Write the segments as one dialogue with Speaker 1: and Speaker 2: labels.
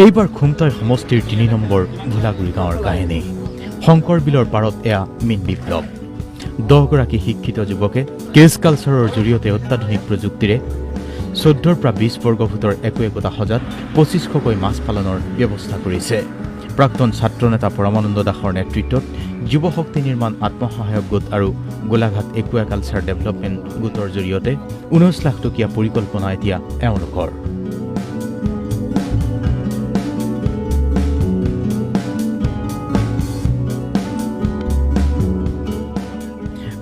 Speaker 1: এইবাৰ খুমটাই সমষ্টিৰ ৩ নম্বৰ ভোলাগুৰি গাঁৱৰ কাহিনী। শংকৰ বিলৰ পাৰত এয়া মীন বিপ্লৱ। 10গৰাকী শিক্ষিত যুৱকে কেজ কালচাৰৰ জৰিয়তে অত্যাধুনিক প্ৰযুক্তিৰে 14ৰ পৰা 20 বৰ্গফুটৰ একোটা সজাত 2500কৈ মাছ পালনৰ ব্যৱস্থা কৰিছে। প্ৰাক্তন ছাত্ৰ নেতা পৰমানন্দ দাসৰ নেতৃত্বত যুৱ শক্তি নিৰ্মাণ আত্মসহায়ক গোট আৰু গোলাঘাট একুৱাকালচাৰ ডেভেলপমেণ্ট গোটৰ জৰিয়তে 19 লাখ টকীয়া পৰিকল্পনা এতিয়া এওঁলোকৰ।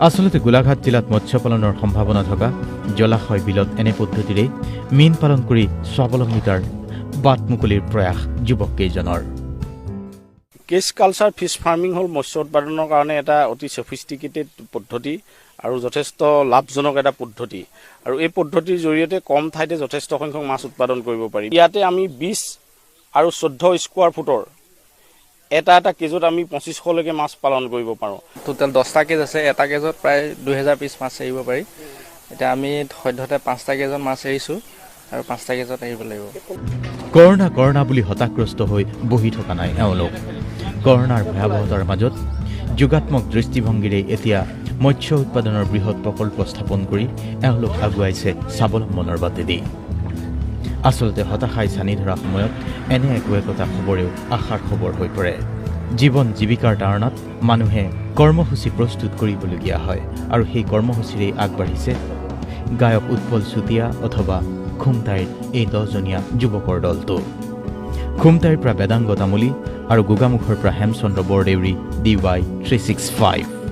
Speaker 1: আচলতে গোলাঘাট জিলাত মৎস্য পালনৰ সম্ভাৱনা থকা জলাশয় বিলত এনে পদ্ধতিৰে মীন পালন কৰি স্বাৱলম্বিতাৰ বাট মুকলিৰ প্ৰয়াস যুৱককেইজনৰ।
Speaker 2: কেজ কালচাৰ ফিছ ফাৰ্মিং হ'ল মৎস্য উৎপাদনৰ কাৰণে এটা অতি ছফিষ্টিকেটেড পদ্ধতি আৰু যথেষ্ট লাভজনক এটা পদ্ধতি। আৰু এই পদ্ধতিৰ জৰিয়তে কম ঠাইতে যথেষ্ট সংখ্যক মাছ উৎপাদন কৰিব পাৰি। ইয়াতে আমি 20 আৰু 14 স্কোৱাৰ ফুটৰ এটা কেজত আমি 2500লৈকে মাছ পালন কৰিব পাৰোঁ।
Speaker 3: টোটেল 10টা কেজ আছে। এটা কেজত প্ৰায় 2000 পিছ মাছ এৰিব পাৰি। এতিয়া আমি সদ্যহতে 5টা কেজত মাছ এৰিছোঁ আৰু 5টা কেজত এৰিব লাগিব।
Speaker 1: কৰোণা বুলি হতাশগ্ৰস্ত হৈ বহি থকা নাই এওঁলোক। কৰোণাৰ ভয়াৱহতাৰ মাজত যোগাত্মক দৃষ্টিভংগীৰে এতিয়া মৎস্য উৎপাদনৰ বৃহৎ প্ৰকল্প স্থাপন কৰি এওঁলোক আগুৱাইছে স্বাৱলম্বনৰ বাটেদি। আচলতে হতাশাই চানি ধৰা সময়ত এনে একোটা খবৰেও আশাৰ খবৰ হৈ পৰে। জীৱন জীৱিকাৰ তাৰণাত মানুহে কৰ্মসূচী প্ৰস্তুত কৰিবলগীয়া হয় আৰু সেই কৰ্মসূচীৰে আগবাঢ়িছে গায়ক উৎপল চুতীয়া অথবা খুমটাইৰ এই 10জনীয়া যুৱকৰ দলটো। খুমটাইৰ পৰা বেদাংগ তামুলী আৰু গোগামুখৰ পৰা হেমচন্দ্ৰ বৰদেউৰী DY 365।